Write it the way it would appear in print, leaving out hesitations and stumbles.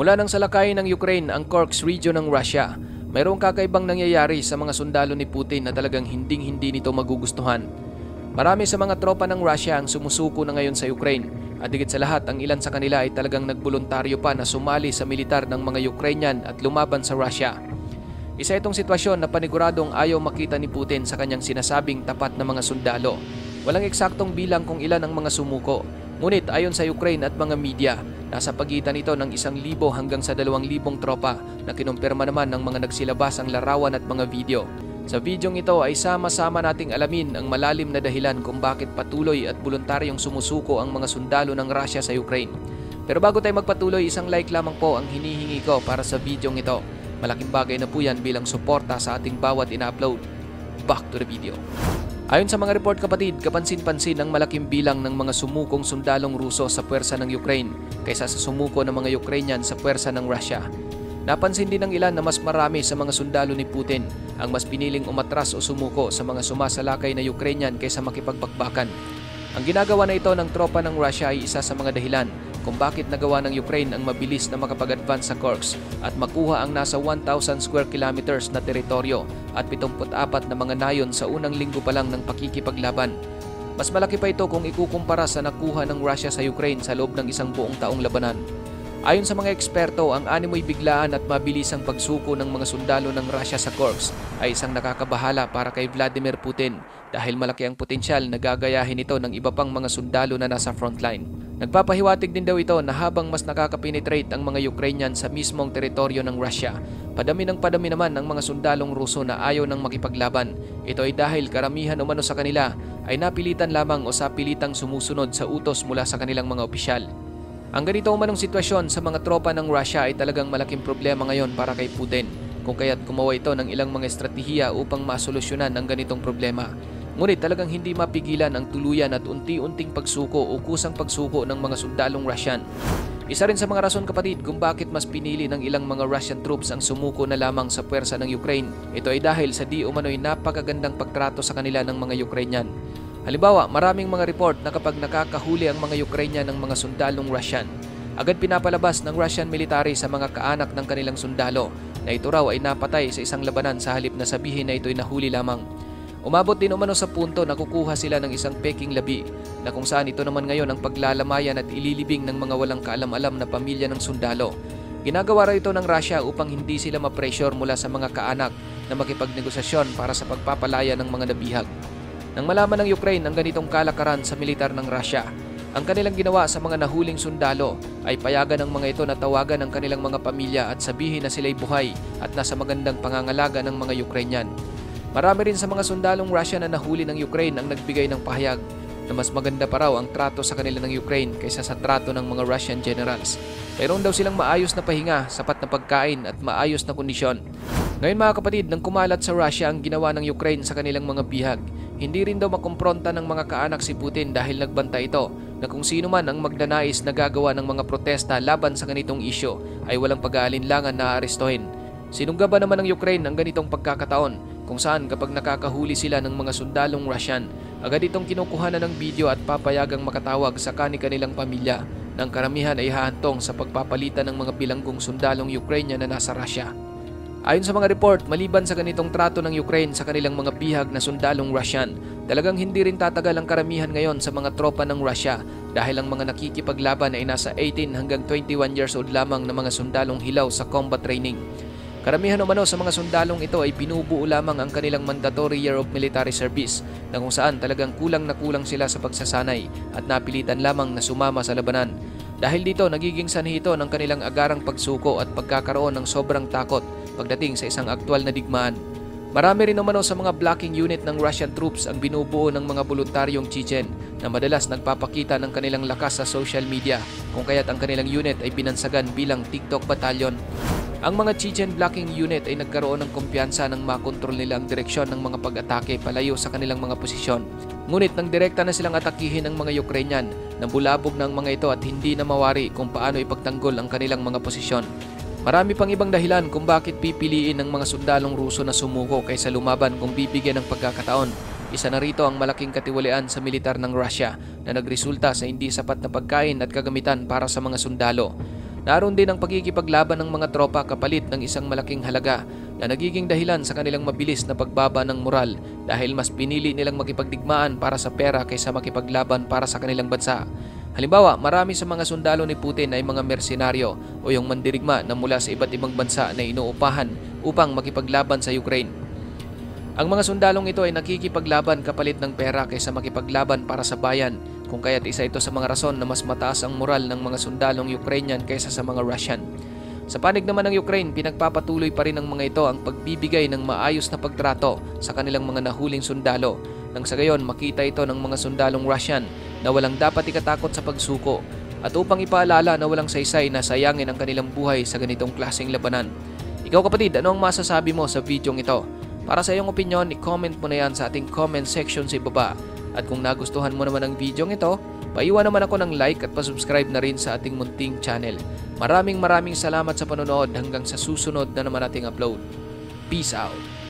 Mula nang salakayin ng Ukraine ang Kursk region ng Russia, mayroong kakaibang nangyayari sa mga sundalo ni Putin na talagang hinding-hindi nito magugustuhan. Marami sa mga tropa ng Russia ang sumusuko na ngayon sa Ukraine at higit sa lahat ang ilan sa kanila ay talagang nagboluntaryo pa na sumali sa militar ng mga Ukrainian at lumaban sa Russia. Isa itong sitwasyon na paniguradong ayaw makita ni Putin sa kanyang sinasabing tapat na mga sundalo. Walang eksaktong bilang kung ilan ang mga sumuko, ngunit ayon sa Ukraine at mga media, nasa pagitan ito ng 1,000 hanggang sa 2,000 tropa na kinumpirma naman ng mga nagsilabas ang larawan at mga video. Sa videong ito ay sama-sama nating alamin ang malalim na dahilan kung bakit patuloy at voluntaryong sumusuko ang mga sundalo ng Russia sa Ukraine. Pero bago tayo magpatuloy, isang like lamang po ang hinihingi ko para sa videong ito. Malaking bagay na po yan bilang suporta sa ating bawat ina-upload. Back to the video. Ayon sa mga report kapatid, kapansin-pansin ang malaking bilang ng mga sumukong sundalong Ruso sa puwersa ng Ukraine kaysa sa sumuko ng mga Ukrainian sa puwersa ng Russia. Napansin din ng ilan na mas marami sa mga sundalo ni Putin ang mas piniling umatras o sumuko sa mga sumasalakay na Ukrainian kaysa makipagbakbakan. Ang ginagawa na ito ng tropa ng Russia ay isa sa mga dahilan kung bakit nagawa ng Ukraine ang mabilis na makapag-advance sa Kursk at makuha ang nasa 1,000 square kilometers na teritoryo at 74 na mga nayon sa unang linggo pa lang ng pakikipaglaban. Mas malaki pa ito kung ikukumpara sa nakuha ng Russia sa Ukraine sa loob ng isang buong taong labanan. Ayon sa mga eksperto, ang animoy biglaan at mabilisang pagsuko ng mga sundalo ng Russia sa Kursk ay isang nakakabahala para kay Vladimir Putin dahil malaki ang potensyal na gagayahin ito ng iba pang mga sundalo na nasa frontline. Nagpapahiwatig din daw ito na habang mas nakakapenetrate ang mga Ukrainian sa mismong teritoryo ng Russia, padami naman ang mga sundalong Ruso na ayaw ng makipaglaban. Ito ay dahil karamihan umano sa kanila ay napilitan lamang o sapilitang sumusunod sa utos mula sa kanilang mga opisyal. Ang ganito umanong sitwasyon sa mga tropa ng Russia ay talagang malaking problema ngayon para kay Putin, kung kaya't gumawa ito ng ilang mga estratehiya upang masolusyonan ang ganitong problema. Ngunit talagang hindi mapigilan ang tuluyan at unti-unting pagsuko o kusang pagsuko ng mga sundalong Russian. Isa rin sa mga rason kapatid kung bakit mas pinili ng ilang mga Russian troops ang sumuko na lamang sa puwersa ng Ukraine. Ito ay dahil sa di umano'y napakagandang pagtrato sa kanila ng mga Ukrainian. Halimbawa, maraming mga report na kapag nakakahuli ang mga Ukrainian ng mga sundalong Russian, agad pinapalabas ng Russian military sa mga kaanak ng kanilang sundalo na ito raw ay napatay sa isang labanan sa halip na sabihin na ito'y nahuli lamang. Umabot din umano sa punto na kukuha sila ng isang peking labi na kung saan ito naman ngayon ang paglalamayan at ililibing ng mga walang kaalam-alam na pamilya ng sundalo. Ginagawa raw ito ng Russia upang hindi sila ma-pressure mula sa mga kaanak na makipagnegosasyon para sa pagpapalaya ng mga nabihag. Nang malaman ng Ukraine ang ganitong kalakaran sa militar ng Russia, ang kanilang ginawa sa mga nahuling sundalo ay payagan ng mga ito na tawagan ang kanilang mga pamilya at sabihin na sila'y buhay at nasa magandang pangangalaga ng mga Ukrainian. Marami rin sa mga sundalong Russia na nahuli ng Ukraine ang nagbigay ng pahayag na mas maganda pa raw ang trato sa kanila ng Ukraine kaysa sa trato ng mga Russian generals. Mayroon daw silang maayos na pahinga, sapat na pagkain at maayos na kondisyon. Ngayon mga kapatid, nang kumalat sa Russia ang ginawa ng Ukraine sa kanilang mga bihag, hindi rin daw makumpronta ng mga kaanak si Putin dahil nagbanta ito na kung sino man ang magdanais na gagawa ng mga protesta laban sa ganitong isyo ay walang pag-aalinlangan na aarestuhin. Sinunggaban naman ng Ukraine ang ganitong pagkakataon kung saan kapag nakakahuli sila ng mga sundalong Russian, agad itong kinukuhanan ng video at papayagang makatawag sa kani-kanilang pamilya nang karamihan ay hahantong sa pagpapalitan ng mga bilanggong sundalong Ukrainian na nasa Russia. Ayon sa mga report, maliban sa ganitong trato ng Ukraine sa kanilang mga bihag na sundalong Russian, talagang hindi rin tatagal ang karamihan ngayon sa mga tropa ng Russia dahil ang mga nakikipaglaban ay nasa 18 hanggang 21 years old lamang na mga sundalong hilaw sa combat training. Karamihan umano sa mga sundalong ito ay binubuo lamang ang kanilang mandatory year of military service na kung saan talagang kulang na kulang sila sa pagsasanay at napilitan lamang na sumama sa labanan. Dahil dito, nagiging sanhi ito ng kanilang agarang pagsuko at pagkakaroon ng sobrang takot pagdating sa isang aktwal na digmaan. Marami rin umano sa mga blocking unit ng Russian troops ang binubuo ng mga voluntaryong Chechen na madalas nagpapakita ng kanilang lakas sa social media kung kaya't ang kanilang unit ay binansagan bilang TikTok Battalion. Ang mga Chechen blocking unit ay nagkaroon ng kumpiyansa nang makontrol nila ang direksyon ng mga pag-atake palayo sa kanilang mga posisyon. Ngunit nang direkta na silang atakihin ng mga Ukrainian, nabulabog na ang mga ito at hindi na mawari kung paano ipagtanggol ang kanilang mga posisyon. Marami pang ibang dahilan kung bakit pipiliin ng mga sundalong Ruso na sumuko kaysa lumaban kung bibigyan ng pagkakataon. Isa na rito ang malaking katiwalian sa militar ng Russia na nagresulta sa hindi sapat na pagkain at kagamitan para sa mga sundalo. Naroon din ang pagkikipaglaban ng mga tropa kapalit ng isang malaking halaga na nagiging dahilan sa kanilang mabilis na pagbaba ng moral dahil mas pinili nilang makipagdigmaan para sa pera kaysa makipaglaban para sa kanilang bansa. Halimbawa, marami sa mga sundalo ni Putin ay mga mersenaryo o yung mandirigma na mula sa iba't ibang bansa na inuupahan upang makipaglaban sa Ukraine. Ang mga sundalong ito ay nakikipaglaban kapalit ng pera kaysa makipaglaban para sa bayan, kung kaya't isa ito sa mga rason na mas mataas ang moral ng mga sundalong Ukrainian kaysa sa mga Russian. Sa panig naman ng Ukraine, pinagpapatuloy pa rin ng mga ito ang pagbibigay ng maayos na pagtrato sa kanilang mga nahuling sundalo, nang sa gayon makita ito ng mga sundalong Russian na walang dapat ikatakot sa pagsuko at upang ipaalala na walang saysay na sayangin ang kanilang buhay sa ganitong klaseng labanan. Ikaw kapatid, ano ang masasabi mo sa videong ito? Para sa iyong opinion, i-comment mo na yan sa ating comment section sa ibaba. At kung nagustuhan mo naman ang videong ito, paiwan naman ako ng like at pasubscribe na rin sa ating munting channel. Maraming salamat sa panonood hanggang sa susunod na naman ating upload. Peace out!